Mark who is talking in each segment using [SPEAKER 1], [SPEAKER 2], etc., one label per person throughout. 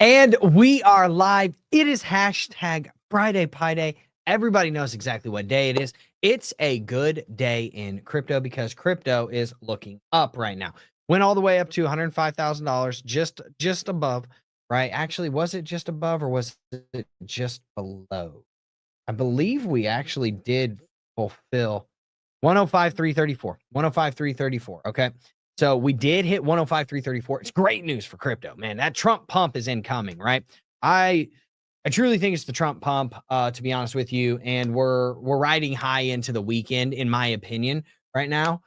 [SPEAKER 1] And we are live. It is hashtag Friday Pie Day. Everybody knows exactly what day it is. It's a good day in crypto because crypto is looking up right now. Went all the way up to $105,000, just above, right? Actually, was it just above or was it just below? I believe we actually did fulfill 105,334. 105,334. Okay. So we did hit 105,334. It's great news for crypto, man. That Trump pump is incoming, right? I truly think it's the Trump pump, to be honest with you. And we're riding high into the weekend, in my opinion, right now.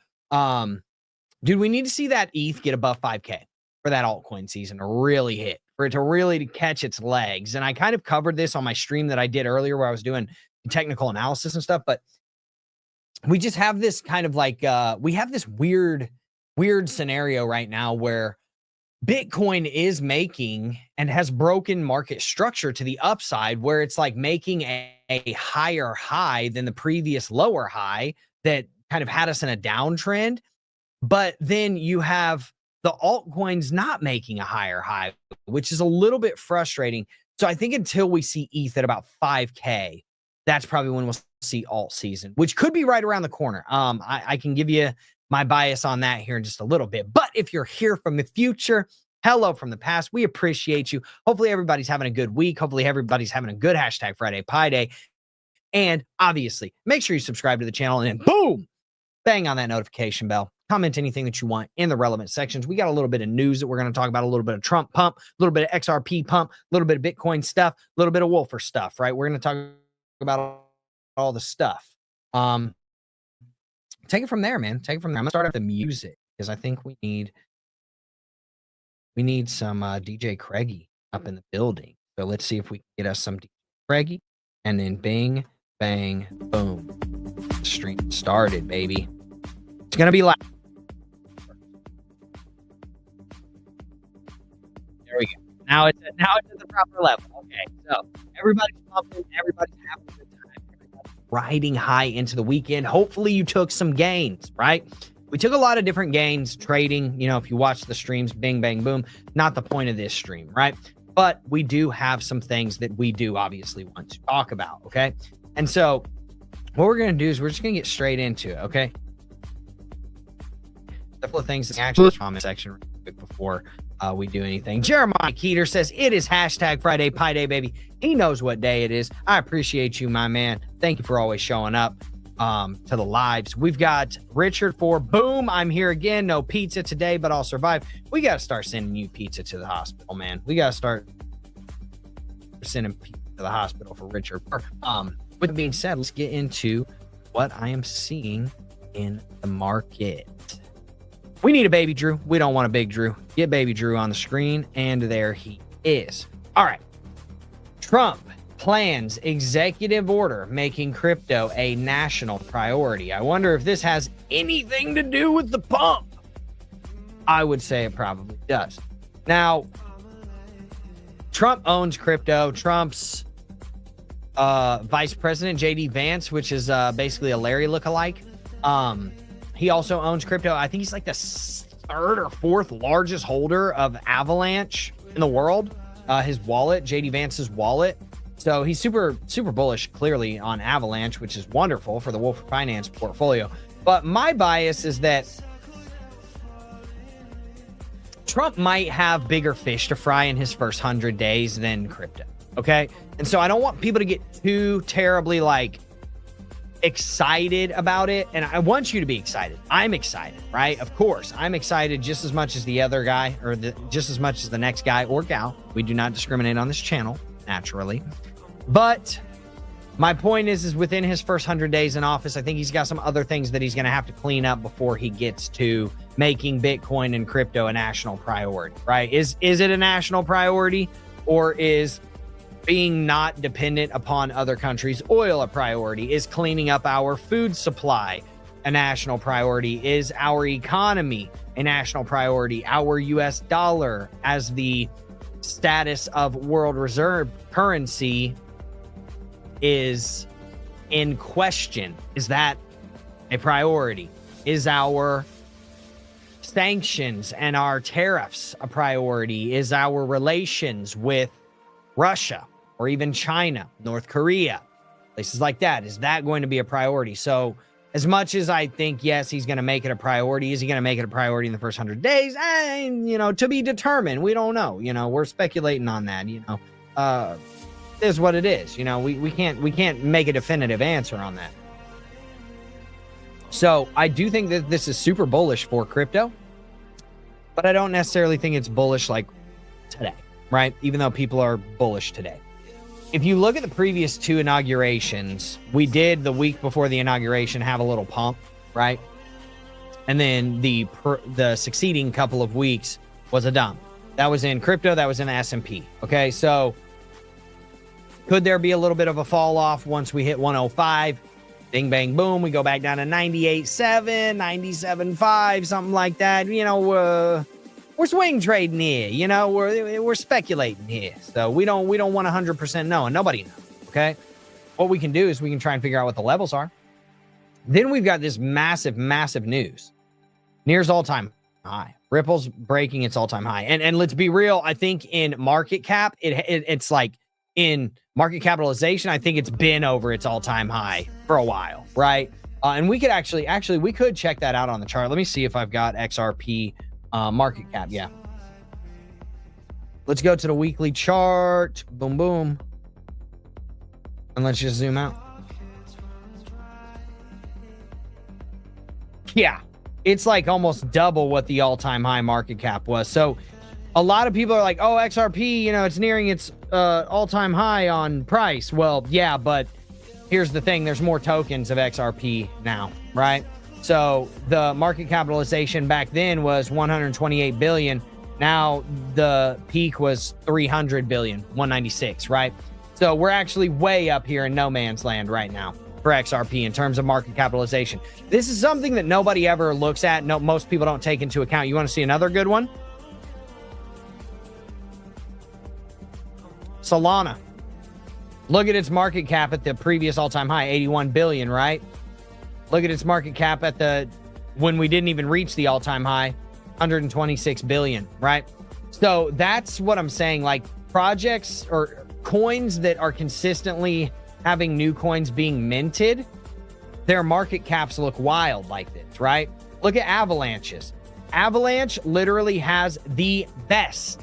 [SPEAKER 1] Dude, we need to see that ETH get above 5K for that altcoin season to really hit, for it to really catch its legs. And I kind of covered this on my stream that I did earlier where I was doing technical analysis and stuff, but we just have this kind of like we have this weird scenario right now where Bitcoin is making and has broken market structure to the upside, where it's like making a higher high than the previous lower high that kind of had us in a downtrend. But then you have the altcoins not making a higher high, which is a little bit frustrating. So I think until we see ETH at about 5K, that's probably when we'll see alt season, which could be right around the corner. I can give you my bias on that here in just a little bit. But if you're here from the future, hello from the past. We appreciate you. Hopefully everybody's having a good week. Hopefully everybody's having a good hashtag Friday Pie Day. And obviously, make sure you subscribe to the channel and then boom, bang on that notification bell. Comment anything that you want in the relevant sections. We got a little bit of news that we're going to talk about, a little bit of Trump pump, a little bit of XRP pump, a little bit of Bitcoin stuff, a little bit of Wolfer stuff, right? We're going to talk about all the stuff. Take it from there, man. Take it from there. I'm going to start with the music because I think we need some DJ Craigie up in the building. So let's see if we can get us some DJ Craigie and then bing, bang, boom. Stream started, baby. It's going to be loud. There we go. Now it's at the proper level. Okay, so everybody's pumping, everybody's having a good time, everybody's riding high into the weekend. Hopefully you took some gains, right? We took a lot of different gains trading. You know, if you watch the streams, bing, bang, boom, not the point of this stream, right? But we do have some things that we do obviously want to talk about, okay? And so what we're going to do is we're just going to get straight into it, okay? A couple of things in the actual comment section real quick before we do anything. Jeremiah Keeter says, it is hashtag Friday Pie Day, baby. He knows what day it is. I appreciate you, my man. Thank you for always showing up to the lives. We've got Richard for boom. I'm here again. No pizza today, but I'll survive. We got to start sending you pizza to the hospital, man. We got to start sending pizza to the hospital for Richard. With that being said, let's get into what I am seeing in the market. We need a baby Drew. We don't want a big Drew. Get baby Drew on the screen, and there he is. All right. Trump plans executive order making crypto a national priority. I wonder if this has anything to do with the pump. I would say it probably does. Now, Trump owns crypto. Trump's vice president, JD Vance, which is basically a Larry lookalike. He also owns crypto. I think he's like the third or fourth largest holder of Avalanche in the world. His wallet, JD Vance's wallet. So he's super bullish, clearly, on Avalanche, which is wonderful for the Wolf Finance portfolio. But my bias is that Trump might have bigger fish to fry in his first 100 days than crypto. Okay. And so I don't want people to get too terribly like excited about it. And I want you to be excited. I'm excited, right? Of course, I'm excited just as much as the other guy or just as much as the next guy or gal. We do not discriminate on this channel, naturally. But my point is within his first 100 days in office, I think he's got some other things that he's going to have to clean up before he gets to making Bitcoin and crypto a national priority, right? Is it a national priority, or is being not dependent upon other countries' oil a priority? Is cleaning up our food supply a national priority? Is our economy a national priority? Our US dollar as the status of world reserve currency is in question. Is that a priority? Is our sanctions and our tariffs a priority? Is our relations with Russia or even China, North Korea, places like that? Is that going to be a priority? So as much as I think, yes, he's going to make it a priority, is he going to make it a priority in the first 100 days? To be determined. We don't know. We're speculating on that. Is what it is. We can't make a definitive answer on that. So I do think that this is super bullish for crypto, but I don't necessarily think it's bullish like today, right? Even though people are bullish today. If you look at the previous 2 inaugurations, we did the week before the inauguration have a little pump, right? And then the succeeding couple of weeks was a dump. That was in crypto, that was in the S&P. Okay, so could there be a little bit of a fall off once we hit 105? Bing, bang, boom. We go back down to 98.7, 97.5, something like that. We're swing trading here. We're speculating here. So we don't want 100% know, and nobody knows. Okay. What we can do is we can try and figure out what the levels are. Then we've got this massive, massive news. Near's all-time high. Ripple's breaking its all-time high. And let's be real. I think in market cap, it's like in market capitalization, I think it's been over its all-time high for a while, right? And we could actually, we could check that out on the chart. Let me see if I've got XRP market cap. Yeah. Let's go to the weekly chart. Boom, boom. And let's just zoom out. Yeah. It's like almost double what the all-time high market cap was. So a lot of people are like, oh, XRP, it's nearing its all-time high on price. Well, yeah, but here's the thing. There's more tokens of XRP now, right? So the market capitalization back then was 128 billion. Now the peak was 300 billion, 196, right? So we're actually way up here in no man's land right now for XRP in terms of market capitalization. This is something that nobody ever looks at. No, most people don't take into account. You want to see another good one? Solana. Look at its market cap at the previous all-time high, 81 billion, right? Look at its market cap at when we didn't even reach the all-time high, 126 billion, right? So that's what I'm saying. Like projects or coins that are consistently having new coins being minted, their market caps look wild like this, right? Look at Avalanche's. Avalanche literally has the best,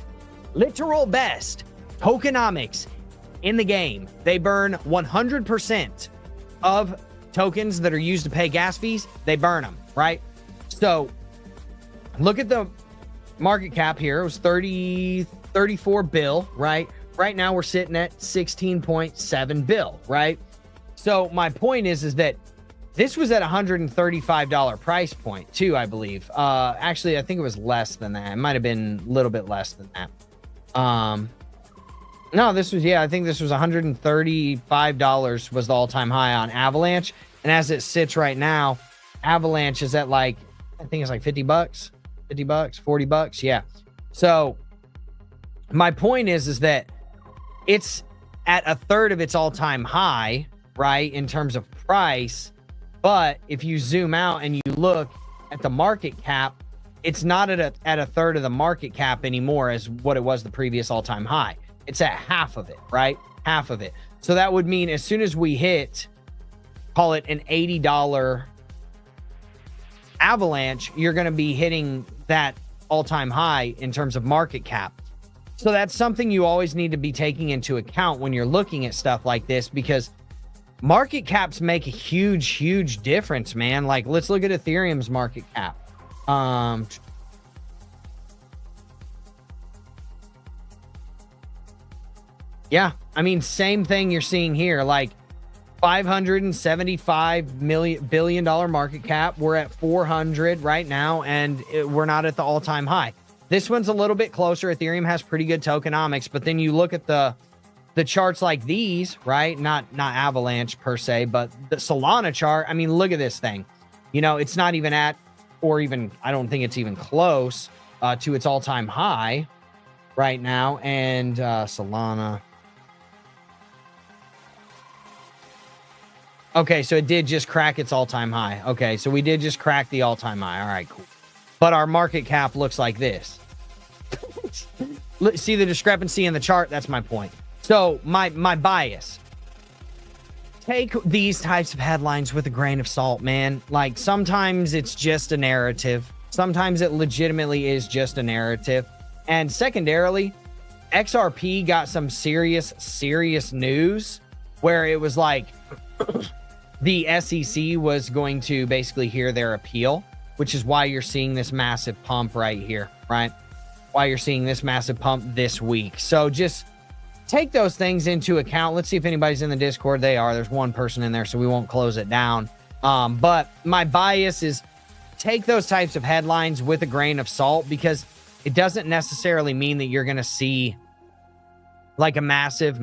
[SPEAKER 1] literal best tokenomics in the game. They burn 100% of tokens that are used to pay gas fees. They burn them, right? So look at the market cap here. It was 34 bill, right? Right now we're sitting at 16.7 bill, right? So my point is that this was at $135 price point too, I believe. Actually, I think it was less than that. It might have been a little bit less than that. No, I think this was $135 was the all-time high on Avalanche. And as it sits right now, Avalanche is at I think it's like $50, $40. Yeah. So my point is that it's at a third of its all-time high, right? In terms of price. But if you zoom out and you look at the market cap, it's not at a third of the market cap anymore as what it was the previous all-time high. It's at half of it, right? Half of it. So that would mean as soon as we hit, call it an $80 Avalanche, you're going to be hitting that all-time high in terms of market cap. So that's something you always need to be taking into account when you're looking at stuff like this, because market caps make a huge, huge difference, man. Like, let's look at Ethereum's market cap. Yeah, I mean, same thing you're seeing here, like $575 billion market cap. We're at 400 right now, and we're not at the all-time high. This one's a little bit closer. Ethereum has pretty good tokenomics, but then you look at the charts like these, right? Not Avalanche per se, but the Solana chart. I mean, look at this thing. It's not even at, or even, I don't think it's even close to its all-time high right now. And Solana. Okay, so it did just crack its all-time high. Okay, so we did just crack the all-time high. All right, cool. but our market cap looks like this. See the discrepancy in the chart? That's my point. So my bias. Take these types of headlines with a grain of salt, man. Like, sometimes it's just a narrative. Sometimes it legitimately is just a narrative. And secondarily, XRP got some serious news where it was like the SEC was going to basically hear their appeal, which is why you're seeing this massive pump right here, right? Why you're seeing this massive pump this week. So just take those things into account. Let's see if anybody's in the Discord. They are. There's one person in there, so we won't close it down. But my bias is take those types of headlines with a grain of salt, because it doesn't necessarily mean that you're going to see like a massive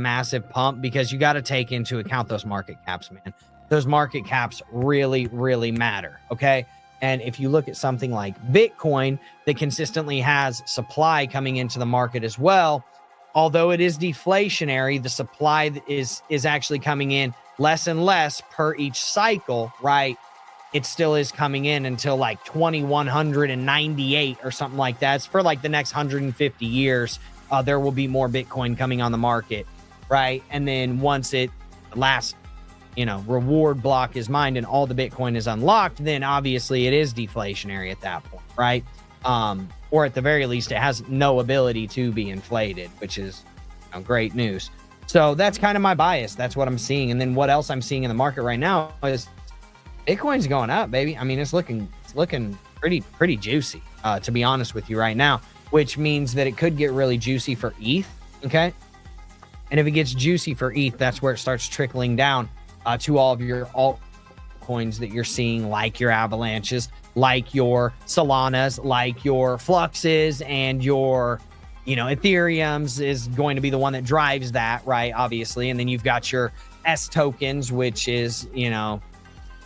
[SPEAKER 1] pump, because you got to take into account those market caps, man. Those market caps really matter. Okay. And if you look at something like Bitcoin that consistently has supply coming into the market as well, although it is deflationary, the supply is actually coming in less and less per each cycle, right? It still is coming in until like 2198 or something like that. It's for like the next 150 years. There will be more Bitcoin coming on the market, right? And then once it last, reward block is mined and all the Bitcoin is unlocked, then obviously it is deflationary at that point, right? Or at the very least, it has no ability to be inflated, which is great news. So that's kind of my bias. That's what I'm seeing. And then what else I'm seeing in the market right now is Bitcoin's going up, baby. I mean, it's looking pretty juicy, to be honest with you right now, which means that it could get really juicy for ETH. Okay. And if it gets juicy for ETH, that's where it starts trickling down to all of your altcoins that you're seeing, like your Avalanches, like your Solanas, like your Fluxes, and your, Ethereum's is going to be the one that drives that, right? Obviously. And then you've got your S tokens, which is,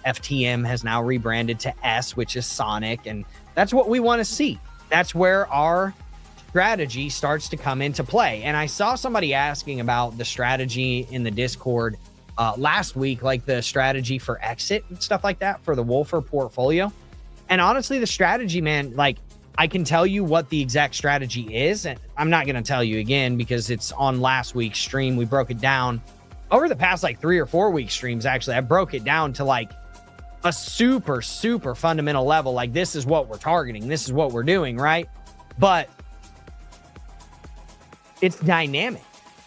[SPEAKER 1] FTM has now rebranded to S, which is Sonic. And that's what we want to see. That's where our strategy starts to come into play. And I saw somebody asking about the strategy in the Discord last week, like the strategy for exit and stuff like that for the Wolfer portfolio. And honestly, the strategy, man, like, I can tell you what the exact strategy is. And I'm not going to tell you again because it's on last week's stream. We broke it down over the past like 3 or 4 week streams. Actually, I broke it down to like a super fundamental level. Like, this is what we're targeting. This is what we're doing, right? But it's dynamic.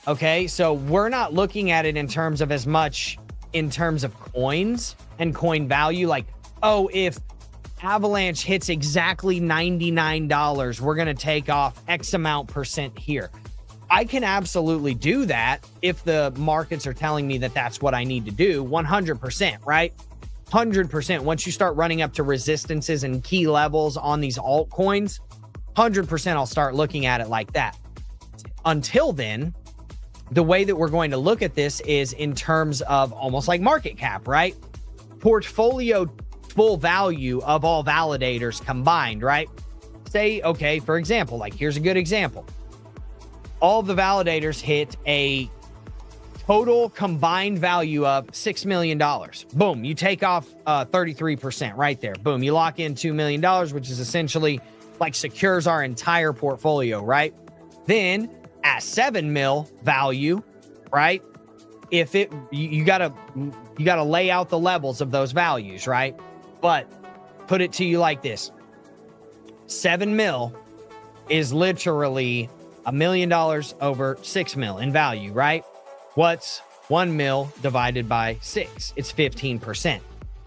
[SPEAKER 1] Okay. So we're not looking at it in terms of as much in terms of coins and coin value. Like, oh, if Avalanche hits exactly $99, we're going to take off X amount % here. I can absolutely do that if the markets are telling me that that's what I need to do. 100%, right? 100%. Once you start running up to resistances and key levels on these altcoins, 100% I'll start looking at it like that. Until then, the way that we're going to look at this is in terms of almost like market cap, right? Portfolio full value of all validators combined, right? Say, okay, for example, like here's a good example. All of the validators hit a total combined value of $6 million. Boom, you take off 33% right there. Boom, you lock in $2 million, which is essentially like secures our entire portfolio, right? Then at 7 mil value, right? If it, you gotta lay out the levels of those values, right? But put it to you like this. 7 mil is literally $1 million over 6 mil in value, right? What's 1 mil divided by 6? It's 15%.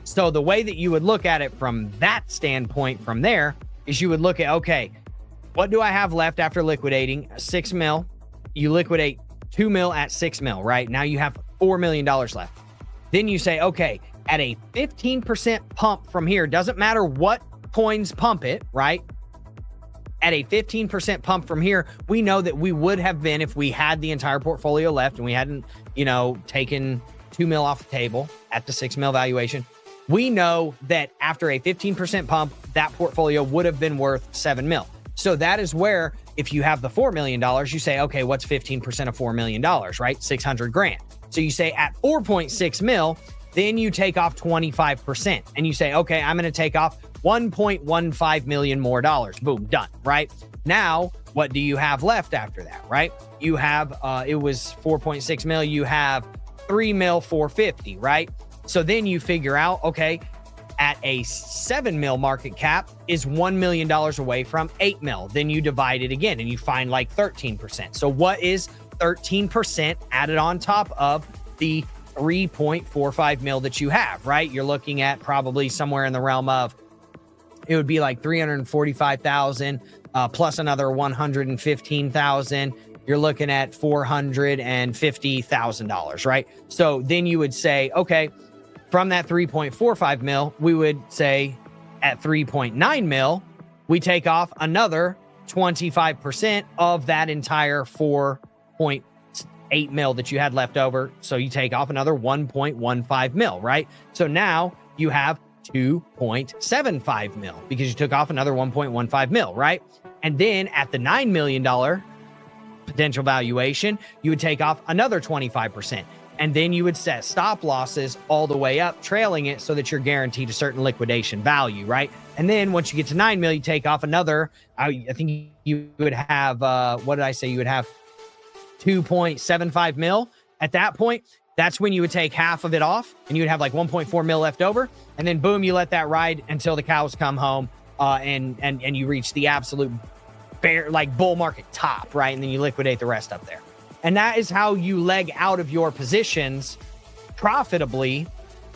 [SPEAKER 1] So the way that you would look at it from that standpoint from there is you would look at, okay, what do I have left after liquidating 6 mil? You liquidate 2 mil at 6 mil, right? Now you have $4 million left. Then you say, okay, at a 15% pump from here, doesn't matter what coins pump it, right? At a 15% pump from here, we know that we would have been, if we had the entire portfolio left and we hadn't, taken 2 mil off the table at the 6 mil valuation, we know that after a 15% pump, that portfolio would have been worth 7 mil. So that is where, if you have the $4 million, you say, okay, what's 15% of $4 million, right? 600 grand. So you say at 4.6 mil, then you take off 25% and you say, okay, I'm going to take off 1.15 million more dollars. Boom, done, right? Now, what do you have left after that, right? You have, it was 4.6 mil, you have 3 mil 450, right? So then you figure out, okay, at a 7 mil market cap is $1 million away from 8 mil. Then you divide it again and you find like 13%. So what is 13% added on top of the 3.45 mil that you have, right? You're looking at probably somewhere in the realm of, it would be like 345,000 plus another 115,000. You're looking at $450,000, right? So then you would say, okay, from that 3.45 mil, we would say at 3.9 mil, we take off another 25% of that entire 4.8 mil that you had left over. So you take off another 1.15 mil, right? So now you have 2.75 mil because you took off another 1.15 mil, right? And then at the $9 million potential valuation, you would take off another 25%. And then you would set stop losses all the way up, trailing it so that you're guaranteed a certain liquidation value, right? And then once you get to 9 mil, you take off another, I think you would have, what did I say? You would have 2.75 mil. At that point, that's when you would take half of it off and you would have like 1.4 mil left over. And then boom, you let that ride until the cows come home and you reach the absolute bear, like bull market top, right? And then you liquidate the rest up there. And that is how you leg out of your positions profitably,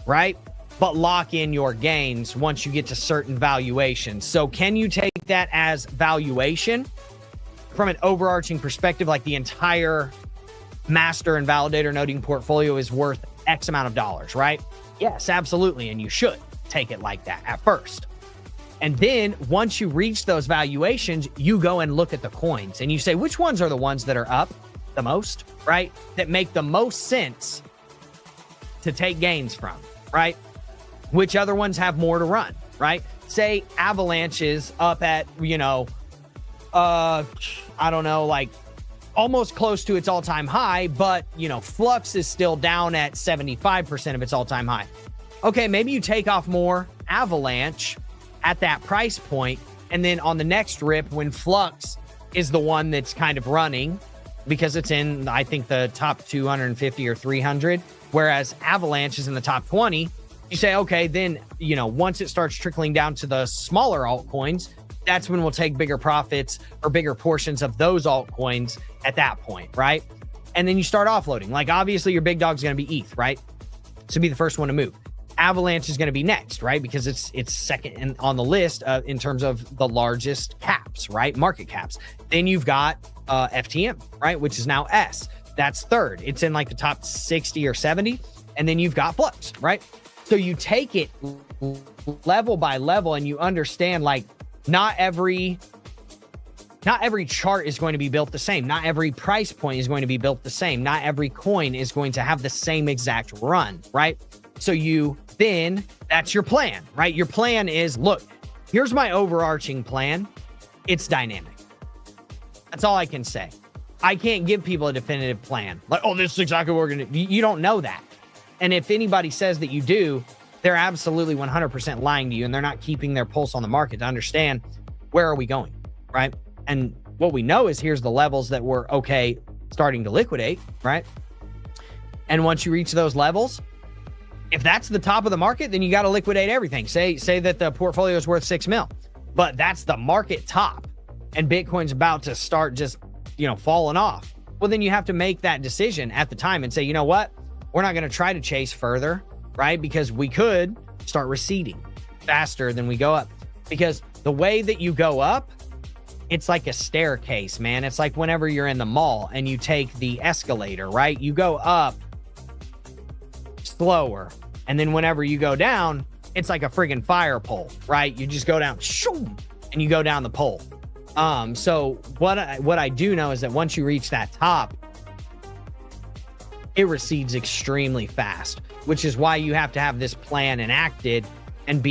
[SPEAKER 1] right? But lock in your gains once you get to certain valuations. So can you take that as valuation from an overarching perspective, like the entire master and validator noting portfolio is worth X amount of dollars, right? Yes, absolutely. And you should take it like that at first. And then once you reach those valuations, you go and look at the coins and you say, which ones are the ones that are up the most, right? That make the most sense to take gains from, right? Which other ones have more to run, right? Say Avalanche is up at, I don't know, like almost close to its all-time high, but, Flux is still down at 75% of its all-time high. Okay, maybe you take off more Avalanche at that price point, and then on the next rip, when Flux is the one that's kind of running, because it's in, I think, the top 250 or 300, whereas Avalanche is in the top 20, you say, okay, then, once it starts trickling down to the smaller altcoins, that's when we'll take bigger profits or bigger portions of those altcoins at that point, right? And then you start offloading. Like, obviously, your big dog's going to be ETH, right? So be the first one to move. Avalanche is going to be next, right? Because it's second on the list in terms of the largest caps, right? Market caps. Then you've got FTM, right? Which is now S. That's third. It's in like the top 60 or 70. And then you've got Flux, right? So you take it level by level and you understand, like, not every chart is going to be built the same. Not every price point is going to be built the same. Not every coin is going to have the same exact run, right? So that's your plan, right? Your plan is, look, here's my overarching plan. It's dynamic. That's all I can say. I can't give people a definitive plan. Like, oh, this is exactly what we're going to do. You don't know that. And if anybody says that you do, they're absolutely 100% lying to you, and they're not keeping their pulse on the market to understand where are we going, right? And what we know is here's the levels that we're okay starting to liquidate, right? And once you reach those levels, if that's the top of the market, then you got to liquidate everything. Say that the portfolio is worth 6 mil, but that's the market top and Bitcoin's about to start just, falling off. Well, then you have to make that decision at the time and say, you know what? We're not going to try to chase further, right? Because we could start receding faster than we go up. Because the way that you go up, it's like a staircase, man. It's like whenever you're in the mall and you take the escalator, right? You go up slower. And then whenever you go down, it's like a friggin' fire pole, right? You just go down, shoom, and you go down the pole. So what I do know is that once you reach that top, it recedes extremely fast, which is why you have to have this plan enacted and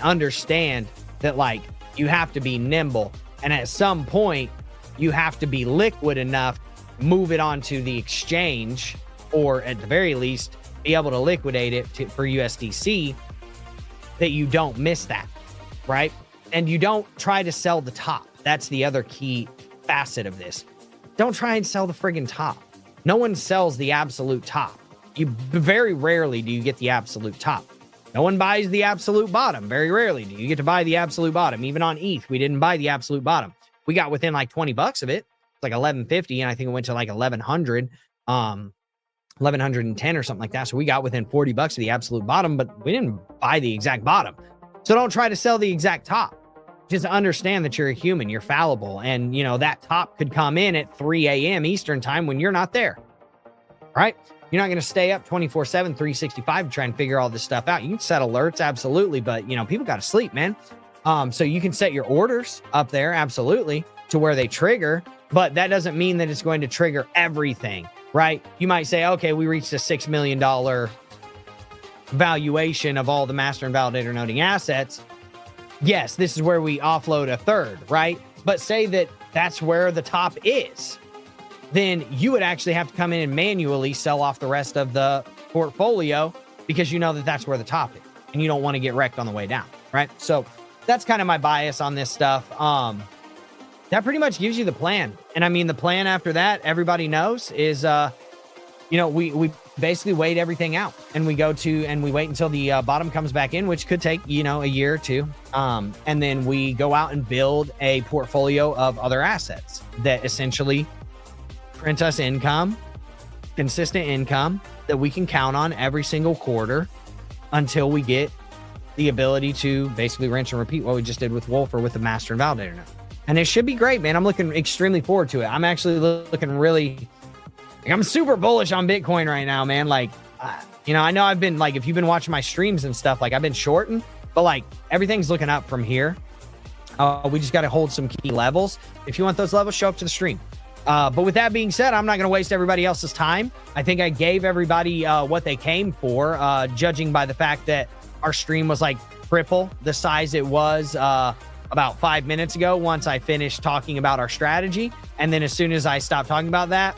[SPEAKER 1] understand that, like, you have to be nimble. And at some point, you have to be liquid enough, move it onto the exchange, or at the very least, be able to liquidate it for USDC, that you don't miss that. right? And you don't try to sell the top. That's the other key facet of this. Don't try and sell the friggin' top. No one sells the absolute top. You very rarely do you get the absolute top. No one buys the absolute bottom. Very rarely do you get to buy the absolute bottom. Even on ETH, we didn't buy the absolute bottom. We got within like 20 bucks of it. It's like 1150, and I think it went to like 1100, 1110 or something like that. So we got within 40 bucks of the absolute bottom, but we didn't buy the exact bottom. So don't try to sell the exact top. Just understand that you're a human, you're fallible, and you know that top could come in at 3 a.m. Eastern time when you're not there. Right? You're not going to stay up 24/7, 365 to try and figure all this stuff out. You can set alerts, absolutely, but you know, people got to sleep, man. So you can set your orders up there, absolutely, to where they trigger, but that doesn't mean that it's going to trigger everything, right? You might say, okay, we reached a $6 million valuation of all the master and validator noting assets. Yes, this is where we offload a third, right? But say that that's where the top is. Then you would actually have to come in and manually sell off the rest of the portfolio because you know that that's where the top is and you don't want to get wrecked on the way down, right? So that's kind of my bias on this stuff. That pretty much gives you the plan. And I mean, the plan after that, everybody knows is, you know, we basically wait everything out and we wait until the bottom comes back in, which could take, you know, a year or two. And then we go out and build a portfolio of other assets that essentially print us income, consistent income that we can count on every single quarter until we get the ability to basically rinse and repeat what we just did with Wolfer with the master and validator node. And it should be great, man. I'm looking extremely forward to it. I'm actually looking really, like, I'm super bullish on Bitcoin right now, man. Like, you know, I know I've been like, if you've been watching my streams and stuff, like I've been shorting, but like everything's looking up from here. We just got to hold some key levels. If you want those levels, show up to the stream. But with that being said, I'm not going to waste everybody else's time. I think I gave everybody what they came for, judging by the fact that our stream was like triple the size it was about 5 minutes ago once I finished talking about our strategy. And then as soon as I stopped talking about that,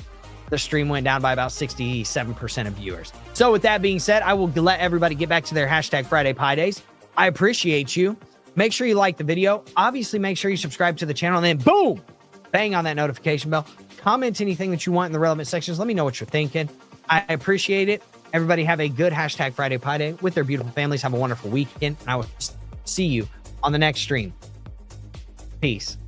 [SPEAKER 1] the stream went down by about 67% of viewers. So with that being said, I will let everybody get back to their hashtag Friday Pi Days. I appreciate you. Make sure you like the video. Obviously, make sure you subscribe to the channel, and then boom, bang on that notification bell. Comment anything that you want in the relevant sections. Let me know what you're thinking. I appreciate it. Everybody have a good hashtag Friday Pi Day with their beautiful families. Have a wonderful weekend. And I will see you on the next stream. Peace.